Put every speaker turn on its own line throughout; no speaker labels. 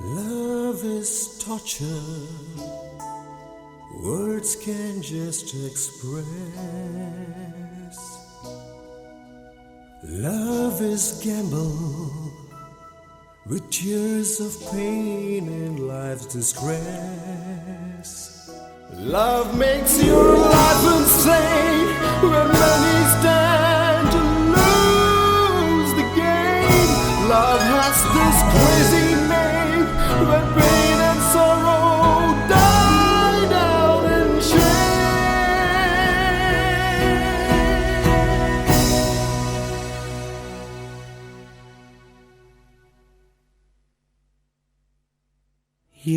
Love is torture, words can just express. Love is gamble with tears of pain and life's distress. Love makes your life insane when many stand to lose the game. Love has this crazy name when pain and sorrow die down in shame.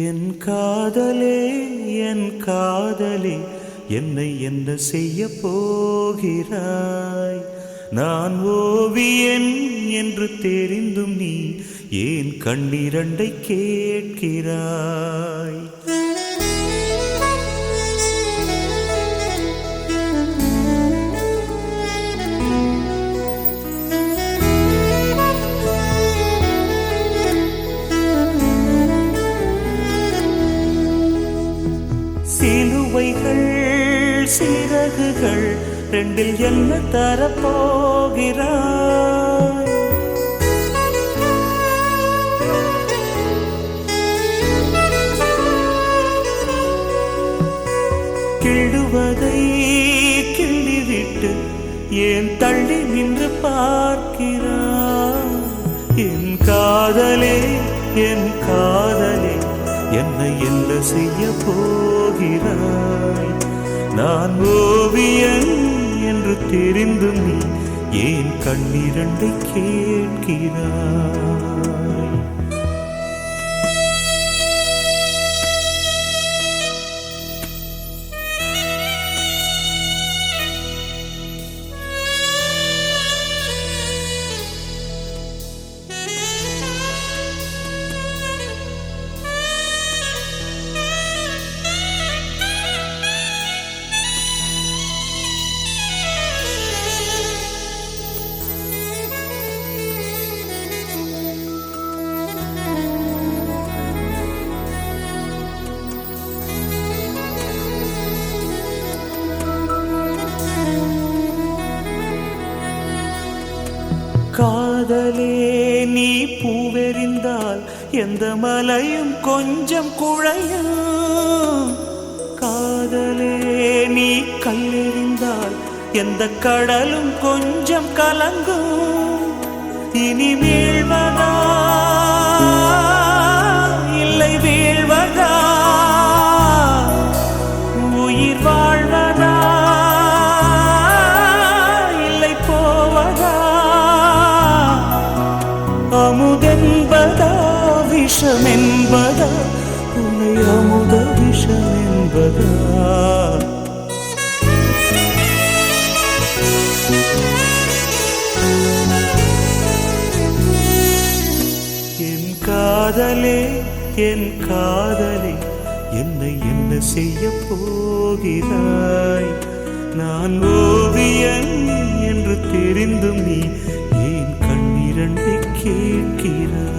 என் காதலே என் காதலே என்னை என்ன செய்ய போகிறாய்? நான் ஓவியன் என்று தெரிந்தும் நீ ஏன் கண்ணிரண்டை கேட்கிறாய்? சிலுவைகள் சிறகுகள் ரெண்டில் என்ன தரப்போகிறாய்? கிள்ளுவதை கிள்ளிவிட்டு ஏன் தள்ளி நின்று பார்க்கிறாய்? என் காதலே என் காதலே என்னை என்ன செய்ய போகிறாய்? நான் ஓவியன் என்று தெரிந்தும் நீ ஏன் கண்ணிரண்டை கேட்கிறாய்? காதலே நீ பூவெறிந்தால் எந்த மலையும் கொஞ்சம் குழையும். காதலே நீ கல்லெறிந்தால் எந்த கடலும் கொஞ்சம் கலங்கும். இனி வீழ்வதா இல்லை வீழ்வதா, உயிர் வாழ்வதா இல்லை போவதா, அமுதென்பதா விஷமென்பதா, உன்னை அமுத விஷமென்பதா? என் காதலே என் காதலே என்னை என்ன செய்ய போகிறாய்? நான் ஓவியன் என்று தெரிந்தும் நீ ஏன் கண்ணிரண்டை கேட்கிறாய்?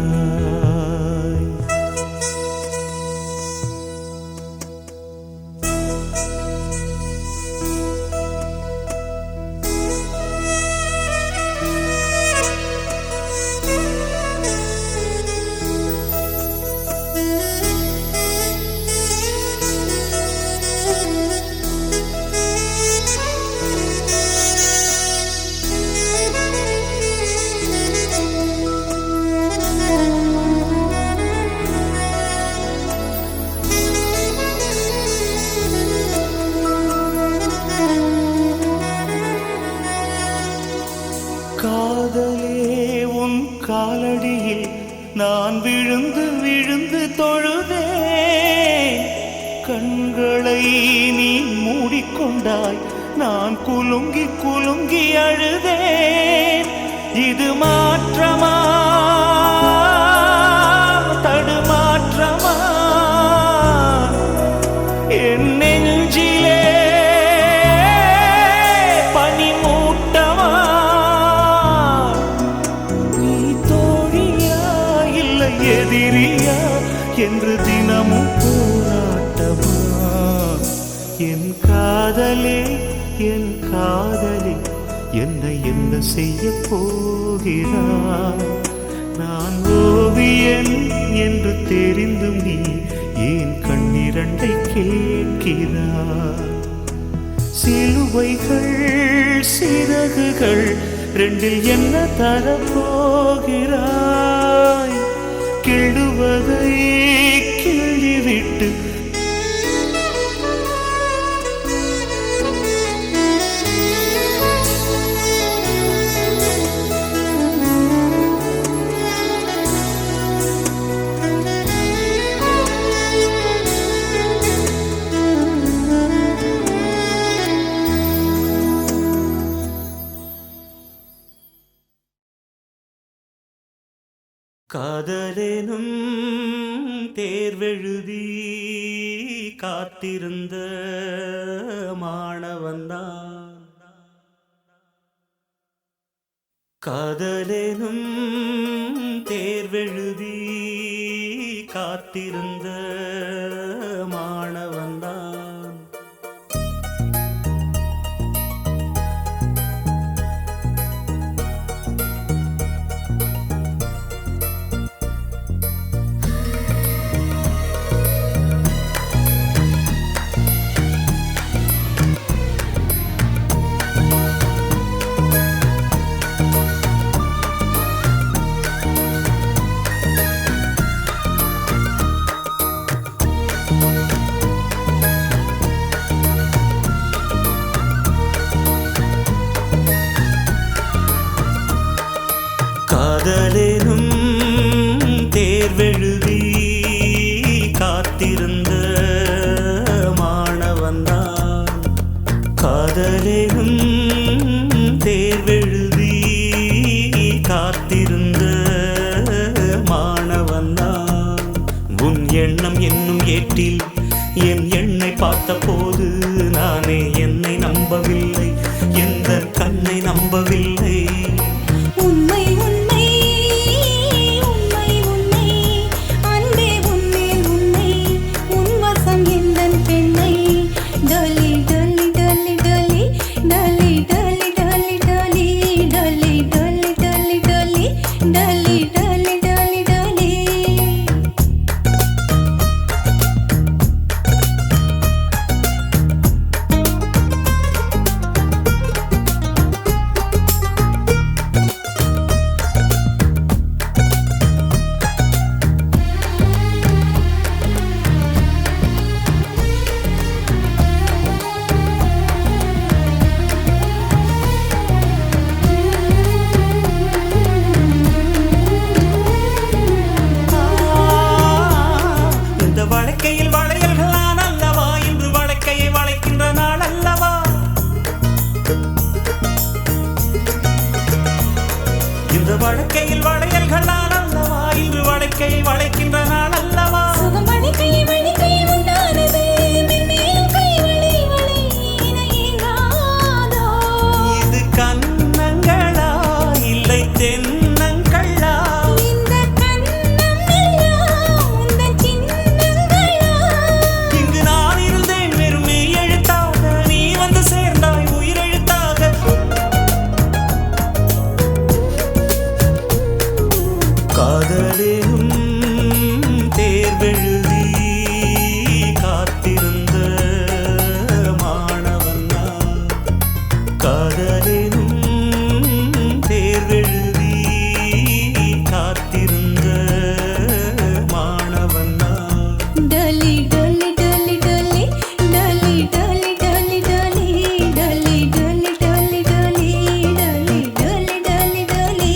காதலே உன் காலடியில் நான் விழுந்து விழுந்து தொழுதேன். கண்களை நீ மூடிக்கொண்டாய், நான் குலுங்கி குலுங்கி அழுதேன். இது மாற்றமா தடுமாற்றமா? என் நெஞ்சிலே பனிமூட்டமா? எதிரியா என்று தினமும் போராட்டமா? என் காதலே என் காதலே என்னை என்ன செய்ய போகிறாய்? நான் ஓவியன் என்று தெரிந்தும் நீ ஏன் கண்ணிரண்டை கேட்கிறாய்? சிலுவைகள் சிறகுகள் ரெண்டில் என்ன தரப்போகிறாய்? கிள்ளுவதை கிள்ளிவிட்டு காதலேனும் தேர்வெழுதி காத்திருந்த மாணவன்தான். காதலேனும் தேர்வெழுதி காத்திருந்த மாணவன்தான். காதலேனும் தேர்வெழுதி காத்திருந்த மாணவன்தான். காதலேனும் தேர்வெழுதி காத்திருந்த மாணவன்தான். உன் எண்ணம் என்னும் ஏட்டில் என் எண்ணை பார்த்த போது நானே என்னை நம்பவில்லை, எந்த கண்ணை நம்பவில்லை.
உண்மை உண்மை உண்மை உண்மை அன்பே உன்மேல் உண்மை உன் வசம் எந்தன் பெண்ணை டலி டலி டலி டலி டலி டலி டலி டலி டலி டலி டலி டலி டலி டலி டலி டலி.
இந்த வழக்கையில் வளையல்களான் அல்லவா, இன்று வழக்கையை வளைக்கின்ற நாள் அல்லவா? இந்த வழக்கையில் வளையல்களான் அல்லவா, இன்று வழக்கையை வளைக்கின்ற நாள் அல்லவா?
சுகம் வழிக்கையில் உண்டானது மென்மேலும் கை வளை வளை என ஏங்காதோ.
இது கன்னங்களா இல்லை தென்னங்களா?
இந்த கண்ணம் எல்லாம் உந்தன் சின்னங்களா?
இங்கு நான் இருந்தேன் வெறும் மெய் எழுத்தாக, நீ வந்து சேர்ந்தாய் உயிரெழுத்தாக. காதலேனும் தேர்வெழுதி காத்திருந்த மாணவன்தான். காதலேனும் தேர்வெழுதி காத்திருந்த மாணவன்தான்.
டலி டலி டலி டலி டலி டலி டலி டலி டலி டலி டலி டலி டலி டலி டலி டலி.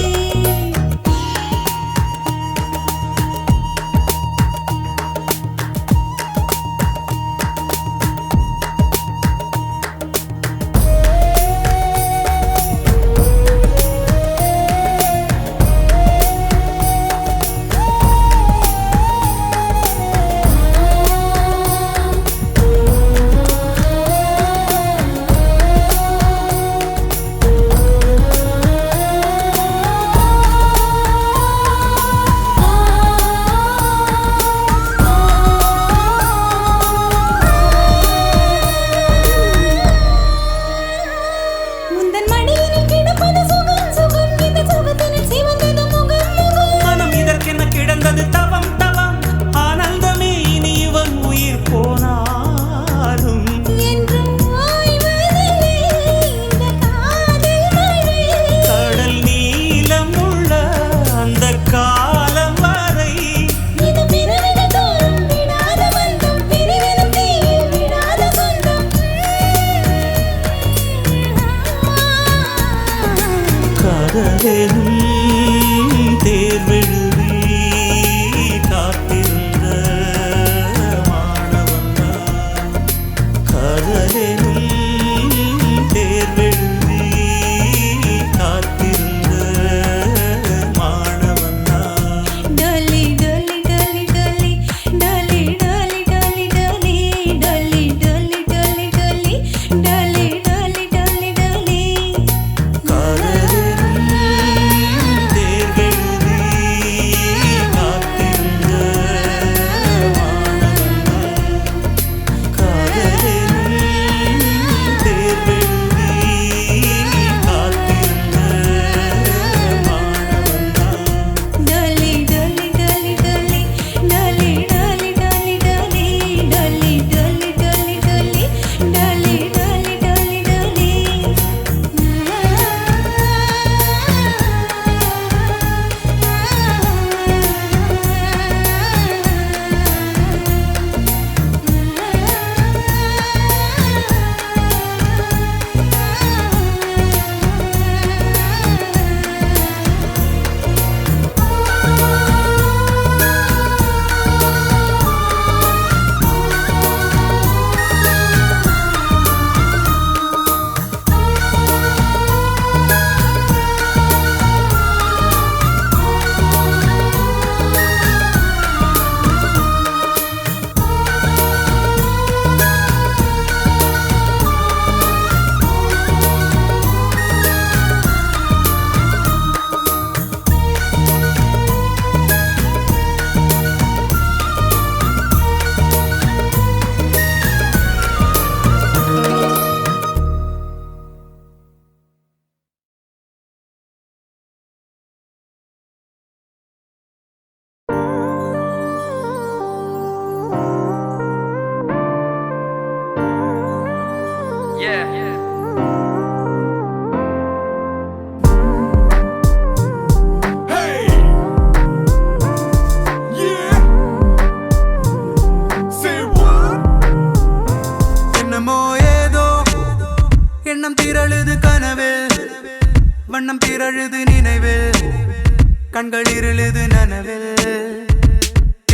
விழுது நனவில்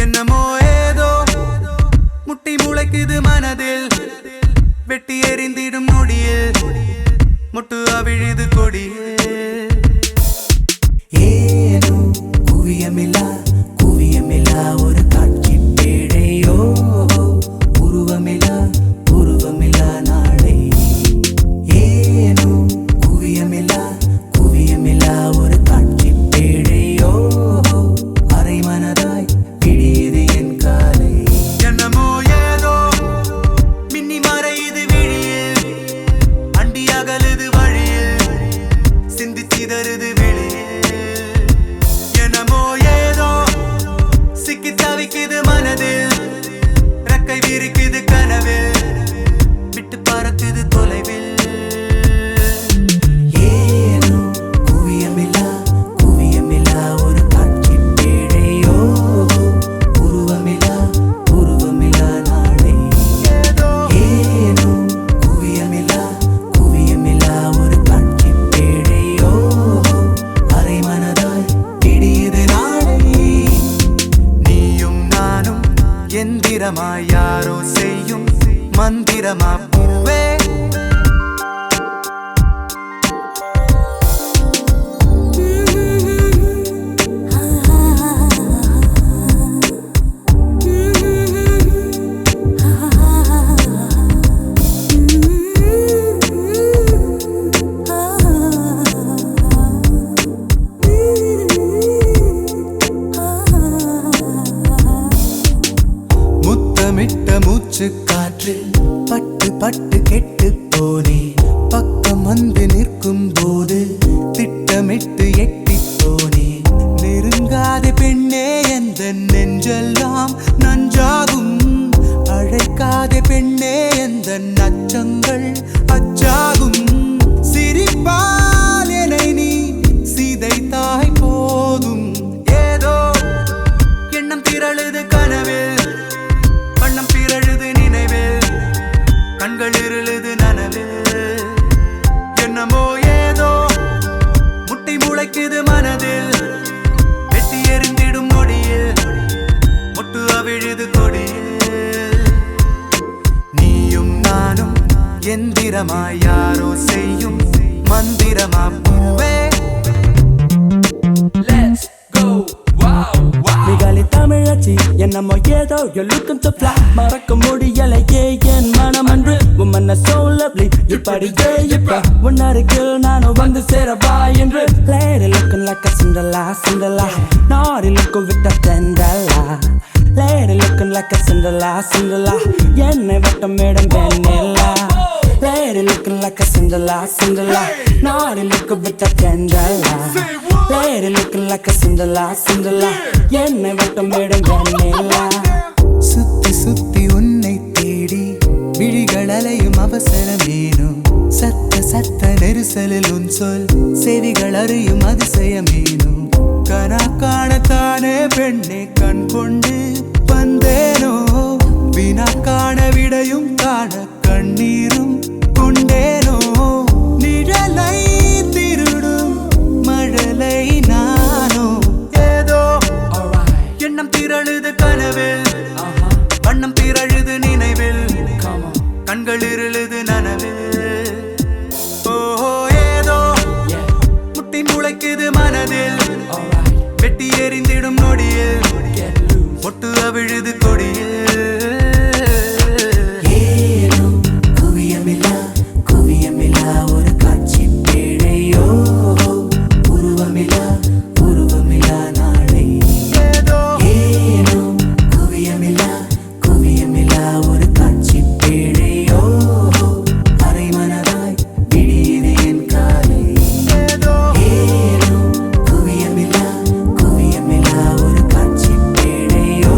என்னமோ ஏதோ முட்டி முளைக்குது மனதில் வெட்டி எறிந்திடும் நொடியில் முட்டு அவிழுது கொடியில் ஏனோ குவியமில்லா ஒரு காட்சி பேழையோ உருவமில்லா நாளை ஏனோ குவியமில்லா ஒரு காட்சி பேழையோ அரை மனதாய் பிடியது என் காலை என்னமோ ஏதோ மின்னி மறையுது விழியில் அண்டி அகலுது வழியில் சிந்தி சிதறுது வெளியில் என்னமோ ஏதோ சிக்கி தவிக்குது மனதில் ரெக்கை விரிக்குது கனவில் விட்டு பறக்குது தொலைவில் ஏனோ குவியமில்லா ஒரு காட்சி பேழையோ உருவமில்லா நாளை ஏனோ குவியமில்லா ஒரு காட்சி பேழையோ அரை மனதாய் பிடியுது நாளை நீயும் நானும் எந்திரமாய் யாரோ செய்யும் மந்திரமா பூவே முத்தமிட்ட மூச்சு காற்றில் பட்டு கெட்டு போனே பக்கம் வந்து நிற்கும் போது திட்டமிட்டு எட்டி போனே நெருங்காத பெண்ணே எந்த நெஞ்செல்லாம் நஞ்சாகும் அழைக்காத பெண்ணே எந்த நச்சங்கள் அச்சாகும் சிரிப்பால் என்னை நீ சிதைத்தாய் போதும் ஏதோ எண்ணம் திரழுது கனவில் வண்ணம் பிறழுது நினைவில் கண்கள் இருளுது நனவில் என்னமோ ஏதோ முட்டி முளைக்குது மனதில் வெட்டி எறிந்திடும் நொடியில் முட்டு அவிழுது கொடியில் நீயும் நானும் எந்திரமாய் யாரோ செய்யும் மந்திரமா பூவே
மிகாலி தமிழச்சி என்னமோ ஏதோ you're looking to fly மறக்க முடியலையே என் மனம் அன்று woman are so lovely இப்படியே இப்ப உன்னருகில் நானும் வந்து சேரவா என்று lady looking like a Cinderella naughty looking with a Cinderella lady looking like a Cinderella என்னை வட்டமிடும் வெண்ணிலா lady looking like a Cinderella naughty looking with a Cinderella lady looking like a Cinderella என்னை வட்டமிடும் வெண்ணிலா
சுத்தி சுத்தி உன்னை தேடி விழிகள் அலையும் அவசரமேனும் சத்த நெரிசலில் உன் சொல் செவிகள் அறியும் அதிசயமேனும் கனா காணத்தானே பெண்ணே கண் கொண்டு வந்தேனோ வினா காண விடையும் காண கண்ணீரும் கொண்டேனோ நிழலை திருடும் மழலை நானோ ஏதோ எண்ணம் திரழுது கனவில் வண்ணம் திரழுது நினைவில் கண்கள் இருளுது நனவில் ஓஹோ ஏதோ முட்டி முளைக்குது மனதில் வெட்டி எறிந்திடும் நொடியில் ஒட்டு அவிழுது கொடியில் ஏனோ குவியமில்லா ஒரு காட்சி பேழையோ உருவமில்லா நாளை ஏனோ குவியமில்லா ஒரு காட்சி பேழையோ அரை மனதாய் பிடியது என் காலை ஏனோ குவியமில்லா ஒரு காட்சி பேழையோ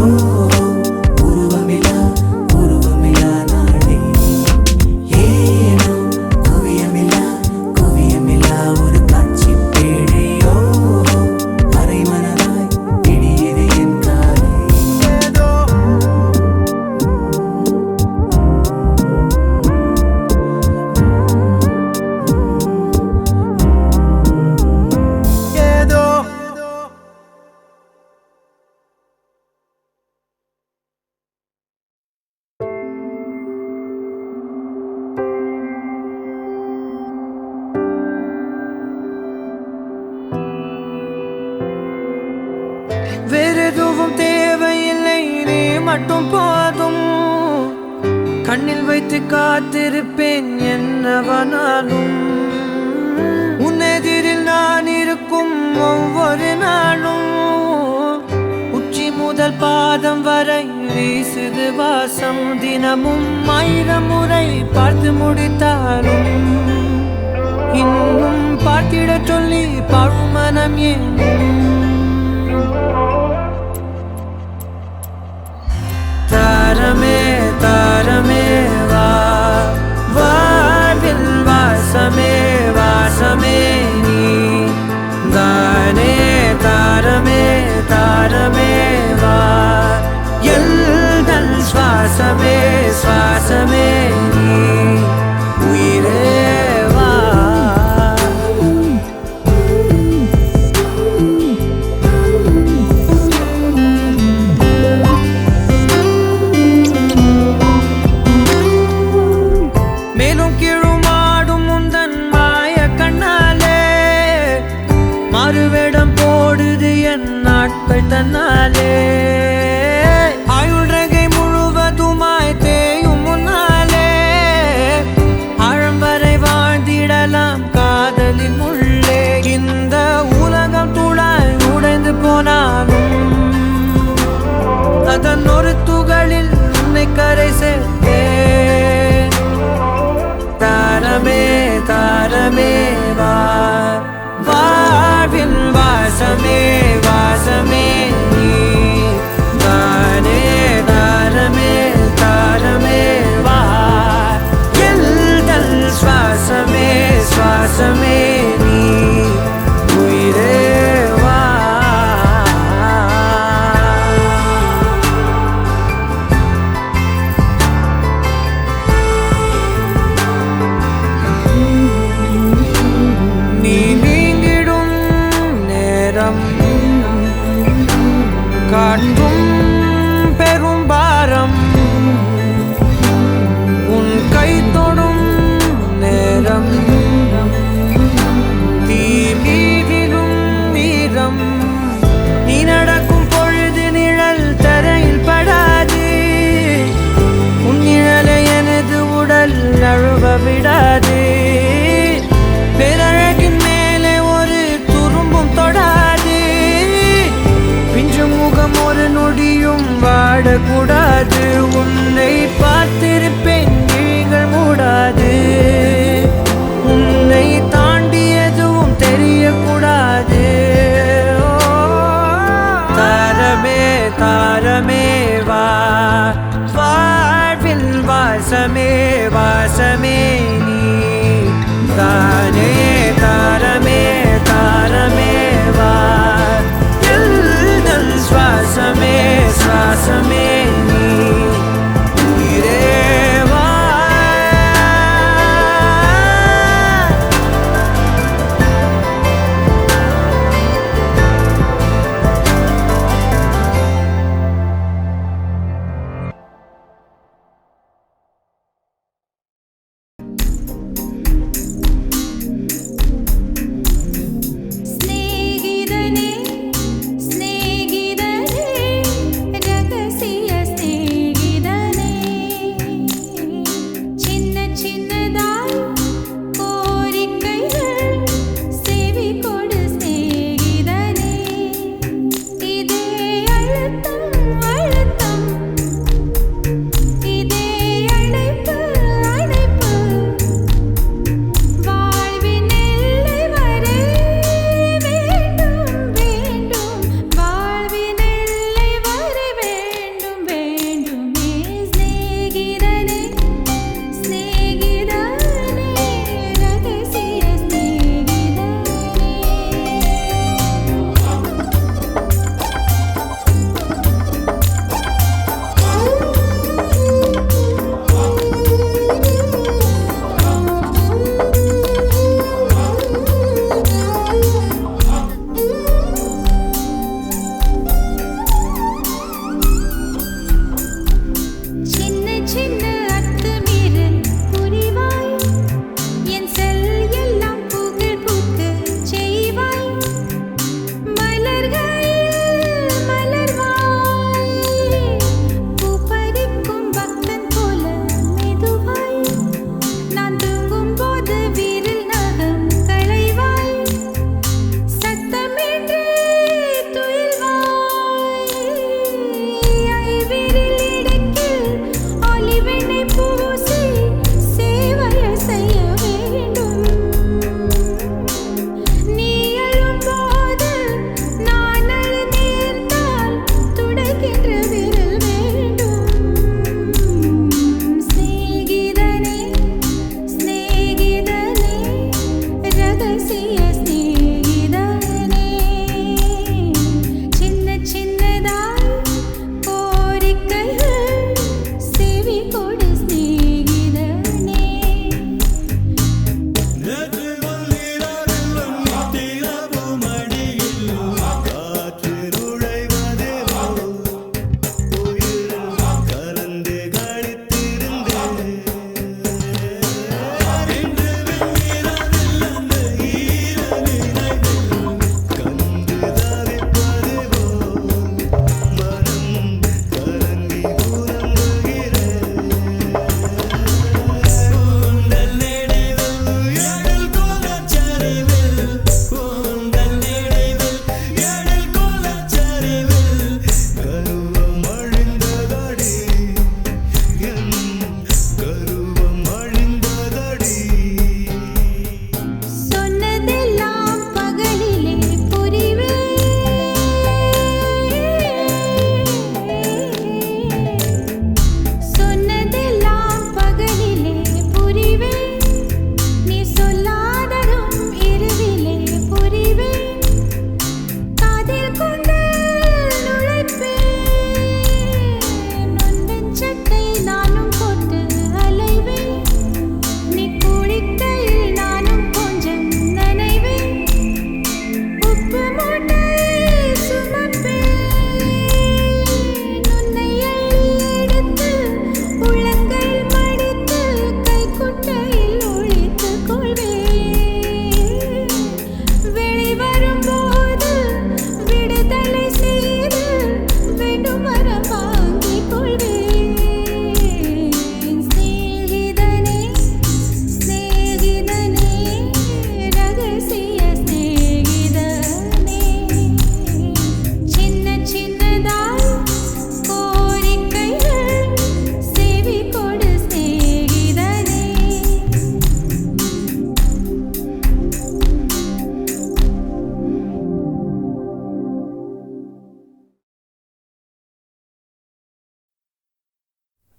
வேறெதுவும் தேவையில்லை, நீ மட்டும் போதும். கண்ணில் வைத்து காத்திருப்பேன் என்னவனாலும். உன்னெதிரில் நான் இருக்கும் ஒவ்வொரு நாளும். உச்சி முதல் பாதம் வரை வீசுது வாசம். தினமும் 1000 முறை பார்த்து முடித்தாலும் இன்னும் பார்த்திட சொல்லி பழுமனம் ஏன்? தாரமே தாரமே வா, வாழ்வில் வாசமே வாசமே நீ தானே. தாரமே தாரமே வா, எல்தல் சுவாசமே சுவாசமே நீ உயிரே வா. மேலும் கீழுமாடும் முந்தன் மாய கண்ணாலே மாறுவேடம் போடுது என் நாட்கள் தன்னாலே. ஆயுள் ரகை முழுவதுமாய் தேயும் முன்னாலே ஆழம் வரை வாழ்ந்திடலாம் காதலின் உள்ளே. இந்த உலகம் துளாய் உடைந்து போனாலும் அதன் ஒரு துகளில் உன்னை கரை சேர்த்தேன். தாரமே தாரமே வா, வாழ்வில் வாசமே வாசமே நீ தானே. தாரமே தாரமே வா, எல்தல் சுவாசமே சுவாசமே நீ உயிரே வா. நீ நீங்கிடும் நேரம் காட்டும் பெரும் பாரம். உன் கை தொடும் நேரம் தீ மீதிடும் வீரம். நீ நடக்கும் பொழுது நிழல் தரையில் படாது. உன் நிழலை எனது உடல் நழுவ விடாது. பேரழகின் மேலே ஒரு துரும்பும் தொடாது. பிஞ்சு முகம் ஒரு நொடியும் வாடக்கூடாது. உன்னை பார்த்திருப்பேன் விழிகள் மூடாது. உன்னை தாண்டி எதுவும் தெரியக்கூடாது. தாரமே தாரமே வா, வாழ்வில் வாசமே வாசமே நீ தானே. தாரமே தாரமே வா, எல்தல் சுவாசமே சுவாசமே நீ உயிரே வா.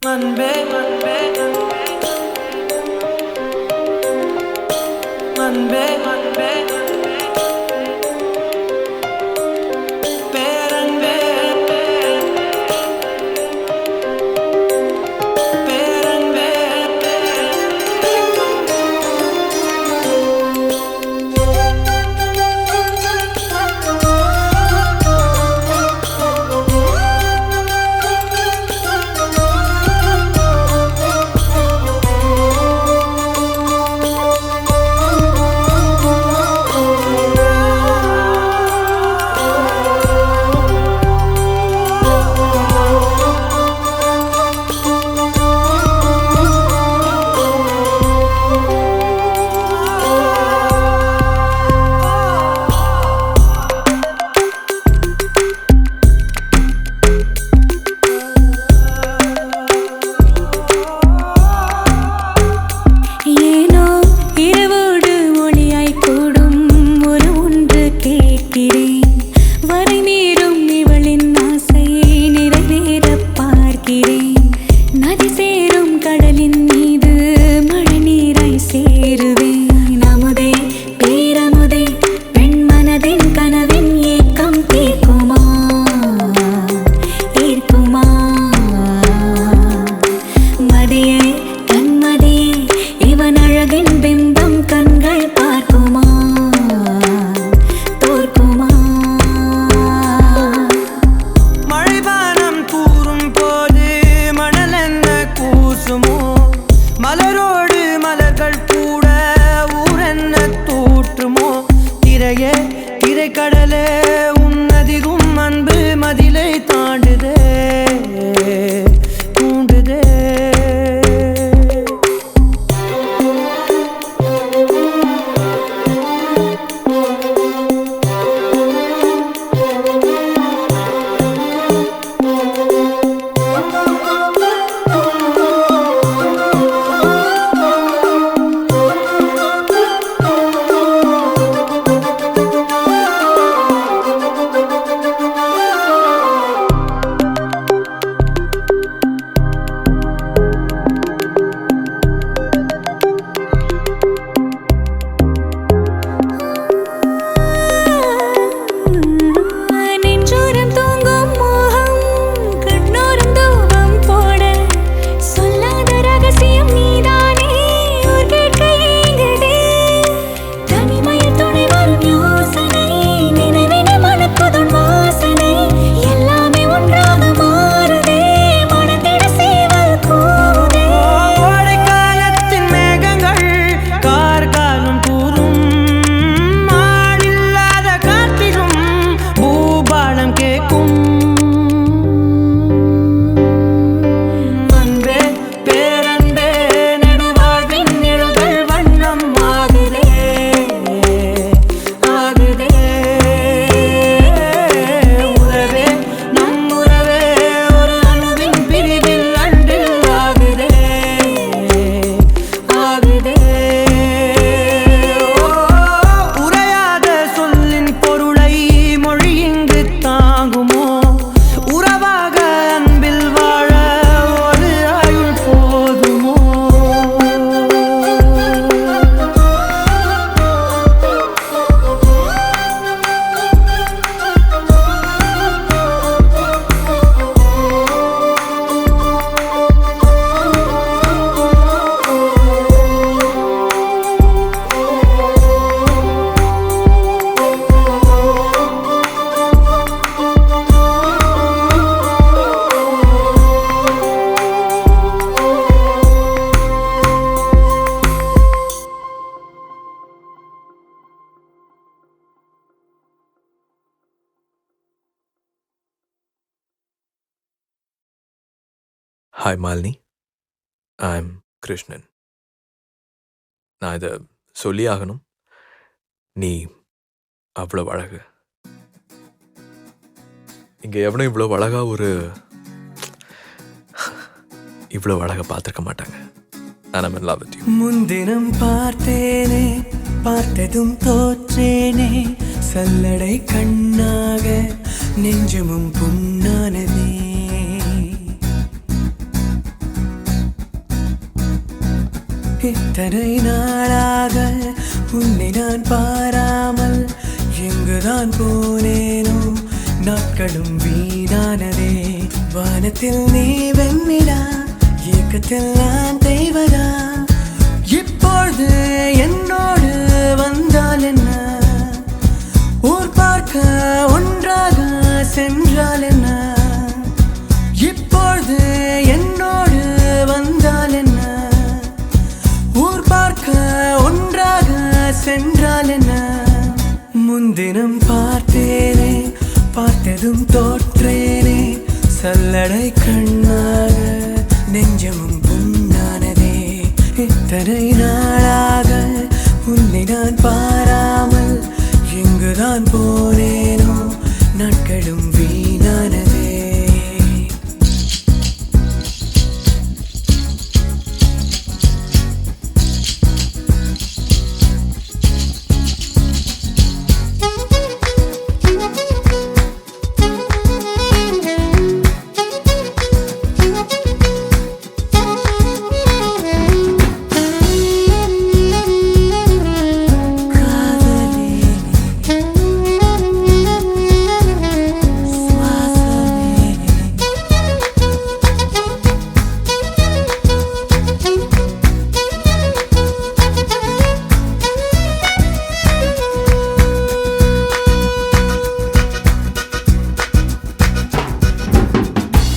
அன்பே அன்பே அன்பே அன்பே பேரன்பே பேரன்பே
ஏனோ இரவோடு ஒளியாய் கூடும் ஒரு ஒன்று கேட்கிறேன் வரை மீறும் இவளின் ஆசையை நிறைவேற பார்க்கிறேன் நதி சேரும் கடலின் மீது மழை நீராய் சேருவேன் அமுதே பேரமுதே பெண் மனதின் கனவின் ஏக்கம் தீர்க்குமா ஈர்க்குமா மதியே தன்மதியே இவன் அழகின் பிம்பம் கண்கள் பார்க்குமா தோற்குமா
மழைவானம் கூறும் போது மணல் என்ன கூசுமோ மலரோடு மலர்கள் கூட ஊரென்ன தூற்றுமோ திரையே திரைக்கடலே உன்னதிரும் அன்பு மதிலை தாண்டுதே தூண்டுதே
நெஞ்சோரம் தூங்கும் மோகம் கண்ணோரம் தூபம் போட சொல்லாத ரகசியம் நீதானே ஊர் கேட்க ஏங்குதே தனிமையில் துணை வரும் யோசனை நினைவினை மணக்குதுன் வாசனை எல்லாமே ஒன்றாக மாறுதே மனதிட சேவல் கூதே
கோடைக்காலத்தின் மேகங்கள் கார்காலம் கூறும் ஆளில்லாத காற்றிலும் பூபாலம் கேட்கும் அன்பே பேரன்பே நெடுவாழ்வின் நிழல்கள் வண்ணம் ஆகுதே ஆகுதே உறவே நம் உறவே ஒரு அணுவின் பிரிவில் அன்றில் ஆகுதே ஆகுதே உரையாத சொல்லின் பொருளை மொழி இங்கு தாங்குமோ உறவாக அன்பில் வாழ ஒரு ஆயுள் போதுமோ
ஹாய் மாலினி, ஐம் கிருஷ்ணன். நான் இதை சொல்லி ஆகணும். நீ அவ்வளோ அழகு. இங்கே எவனும் இவ்வளோ அழகா இவ்வளோ அழகா பார்த்துருக்க மாட்டாங்க. I'm in love with you.
முன்தினம் பார்த்தேனே, பார்த்ததும் தோற்றேனே, சல்லடை கண்ணாக நெஞ்சமும் புண்ணானதே.
இத்தனை நாளாக உன்னை நான் பாராமல் எங்குதான் போனேனோ நாட்களும் வீணானதே வானத்தில் நீ வெண்ணிலா ஏக்கத்தில் நான் தெய்வதா இப்பொழுது என்னோடு வந்தால் என்ன ஊர் பார்க்க ஒன்றாக சென்றால் என்ன இப்பொழுது என்னோடு வந்தால் என்ன ஊர் பார்க்க ஒன்றாக சென்றால் என்ன முன்தினம் பார்த்தேனே பார்த்ததும் தோற்றேனே சல்லடை கண்ணாக நெஞ்சமும் புண்ணானதே இத்தனை நாளாக உன்னை நான் பாராமல் எங்குதான் போனேனோ நாட்களும் வீணானதே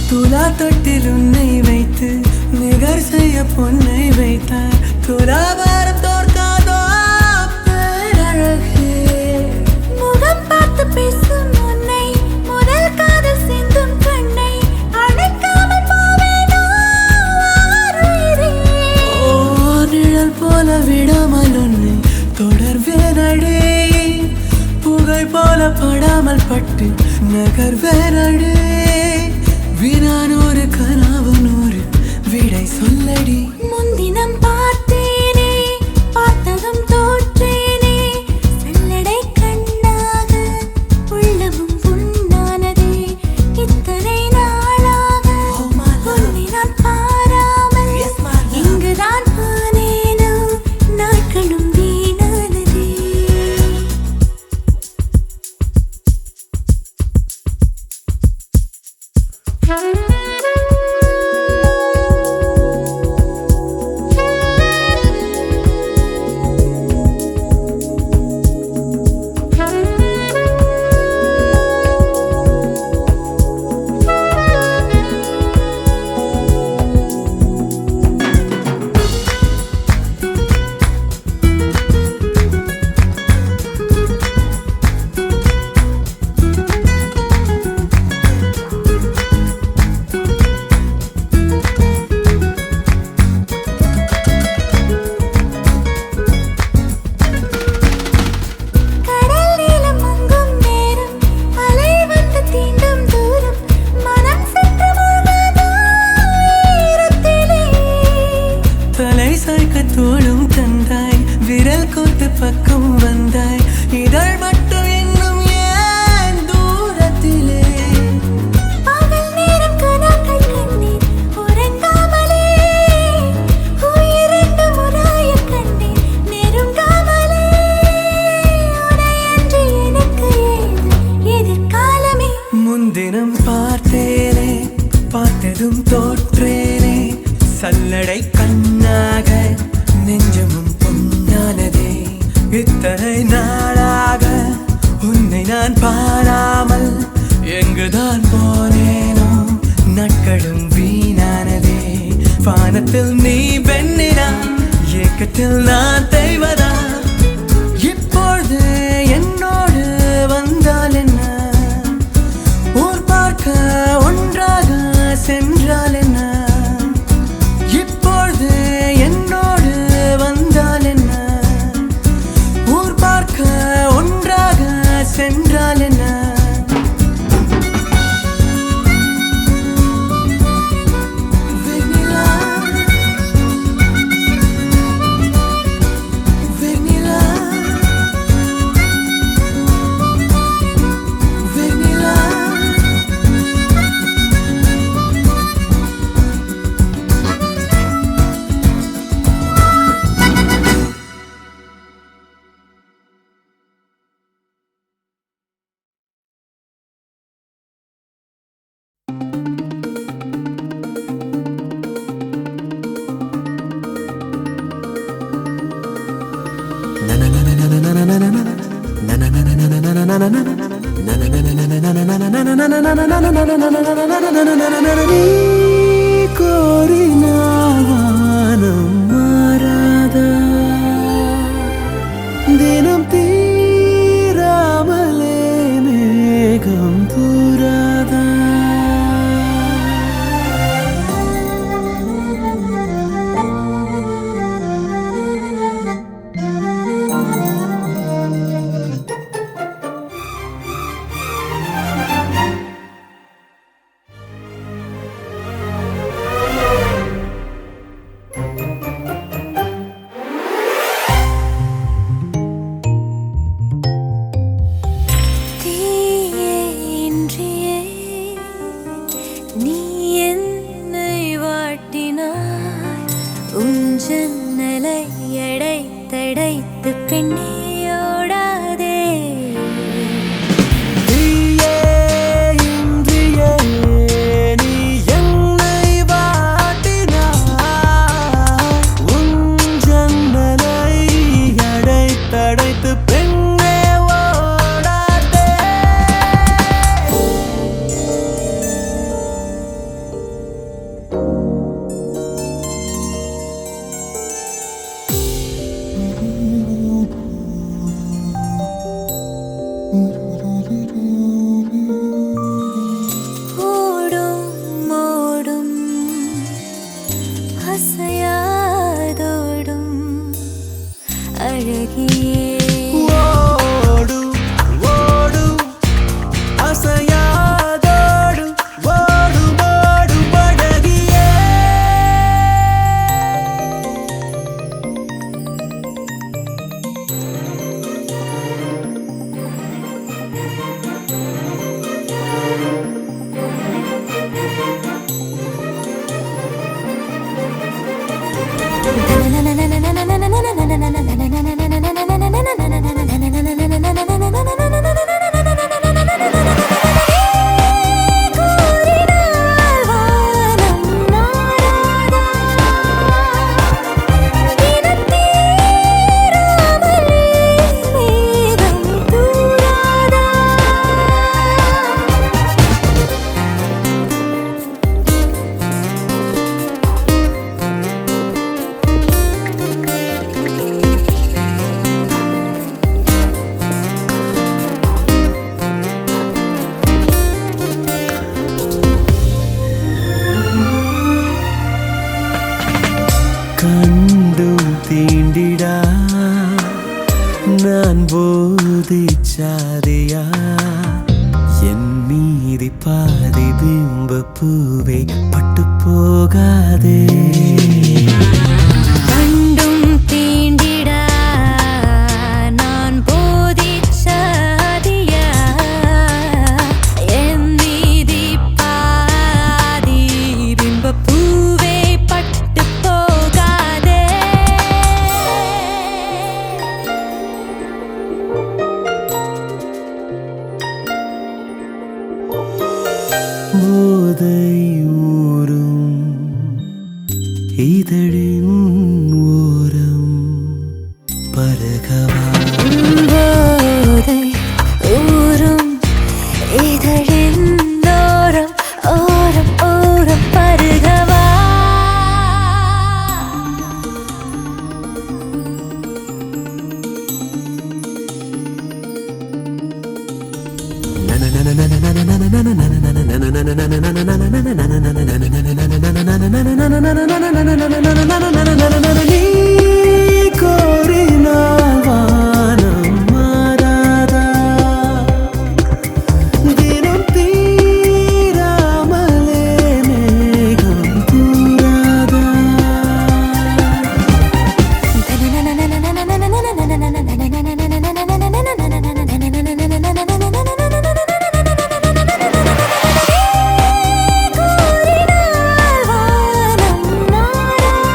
துலா தொட்டில் உன்னை வைத்து நிகர் செய்ய பொன்னை வைத்தார் துலாபாரம் தோற்காதோ பேரழகே
முகம் பார்த்து பேசும் உன்னை முதல் காதல் சிந்தும் கண்ணை அணைக்காமல் போவேனோ ஆருயிரே.
ஓ நிழல் போல விடாமல் உன்னை தொடர்வேனடே புகை போல படாமல் பட்டு நகர்வேனடே வீணானோரு கனவு நூறு விடை சொல்லடி
முன்தினம் பார்த்தேனே பார்த்ததும் தோற்றேனே சல்லடை கண்ணாக உள்ளமும் புண்ணானதே இத்தனை நாளாக உன்னை நான் பாராமல் இங்குதான் போனேனோ நாட்களும் வீணானதே கடல் நீளம் மங்கும் நேரம் அலை வந்து தீண்டும் தூரம் மனம் சென்று மூழ்காதோ ஈரத்திலே.
தலை சாய்க்க தோளும் தந்தாய் விரல் கோத்து பக்கம் வந்தாய் இதழ் மட்டும் இன்னும் ஏன் தூரத்திலே
பகல் நேரம் கனாக்கள் கண்டேன் உறங்காமலே உயிரென்று முறாயக் கண்டேன் நெருங்காமலே உனையன்றி எனக்கு ஏது எதிர்காலமே.
முன்தினம் பார்த்தேனே பார்த்ததும் தோற்றேனே சல்லடை கண்ணாக நெஞ்சமும் பொன்னானதே இத்தனை நாளாக உன்னை நான் பாராமல் எங்குதான் போனேனோ நாட்களும் வீணானதே வானத்தில் நீ வெண்ணிலா ஏக்கத்தில் நான் தெய்வதா இப்பொழுது என்னோடு வந்தால் என்ன ஊர் பார்க்க ஒன்றாக சென்றால் என்ன இப்பொழுது என்னோடு வந்தால் என்ன ஊர் பார்க்க ஒன்றாக சென்றால் என்ன வெண்ணிலா நீ கோரினால் வானம் மாறாதா தினம் தீராமலே மேகம் தூராதா
தீயே இன்றியே நீ என்னை வாட்டினாய் உன் ஜன்னலை அடைத்தடைத்து பெண்ணே ஓடாதே
தீயே இன்றியே நீ என்னை வாட்டினாய் உன் ஜன்னலை அடைத்தடைத்து பெண்ணே ஓடாதே
ஓடும் ஓடும் அசையாதோடும் அழகியே
ஓடும் ஓடும் அசையாதோடும் ஓடும் ஓடும் அழகியே
கோரினால் வானம் மாறாதா தினம் தீராமலே மேகம் தூராதா
கண்டும் தீண்டிடா நான் போதிச்சாதியா என் மீதி பாதி பிம்ப பூவே பட்டு போகாதே
கண்டும் தீண்டிடா நான் போதிச்சாதியா என் மீதி பாதி பிம்ப பூவே பட்டு போகாதே
போதை ஊறும் இதழின் ஓரம் பருகவா
போதை ஊறும் இதழின் ஓரம் ஓரம் ஓரம் பருகவா
நீ கோரினால் வானம் மாறாதா தினம் தீராமலே மேகம் தூராதா
கோரினால் வானம் மாறாதா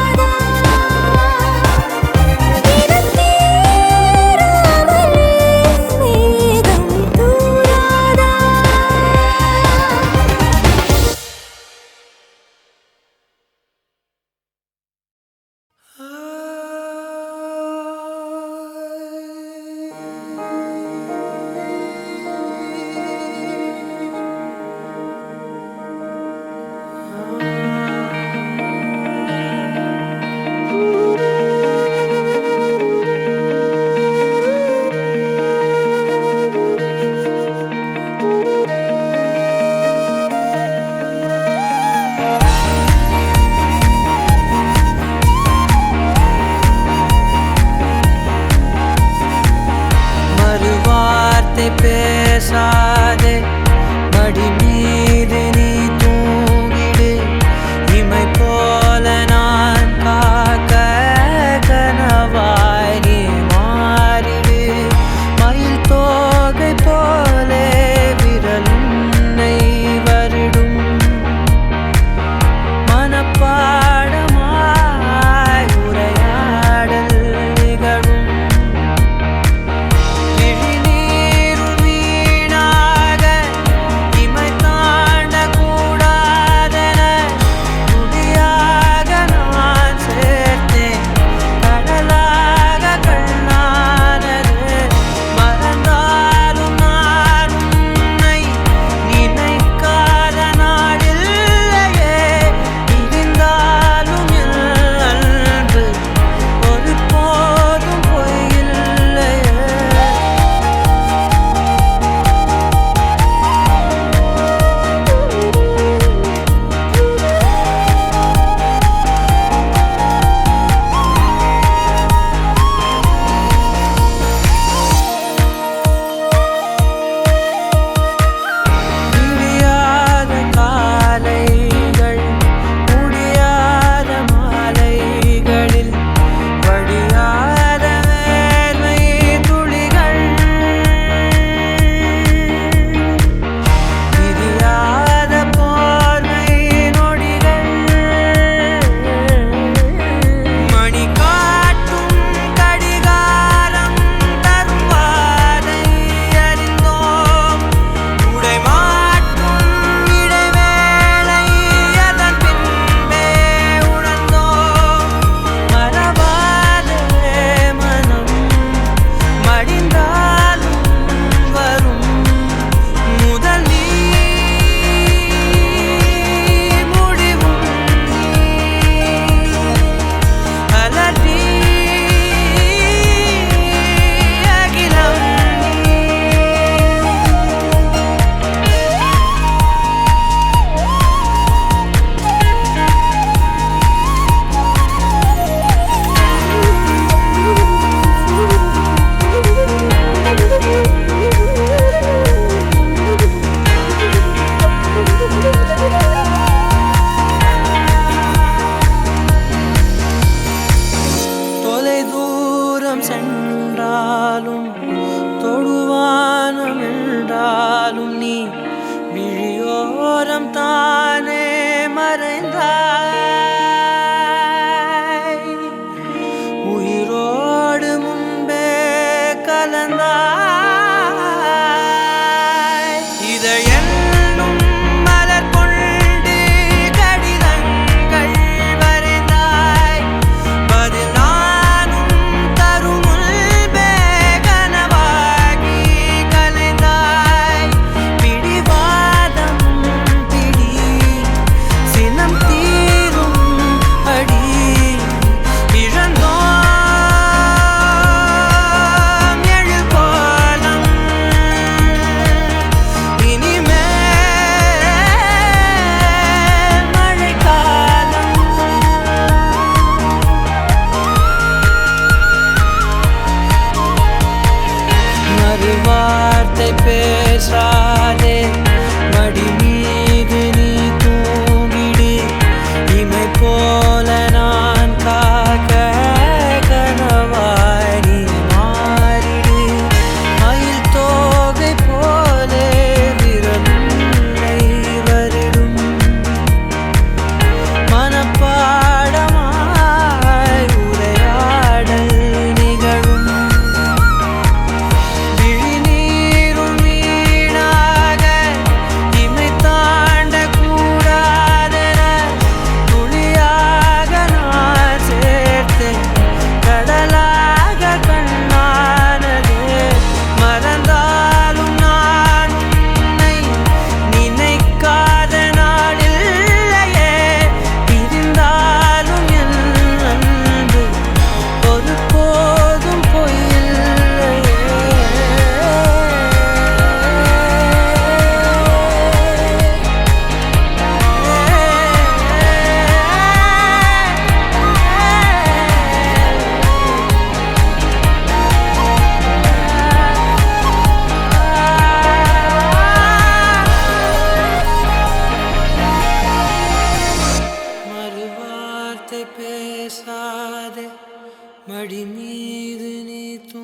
மடி மீது நீ தூ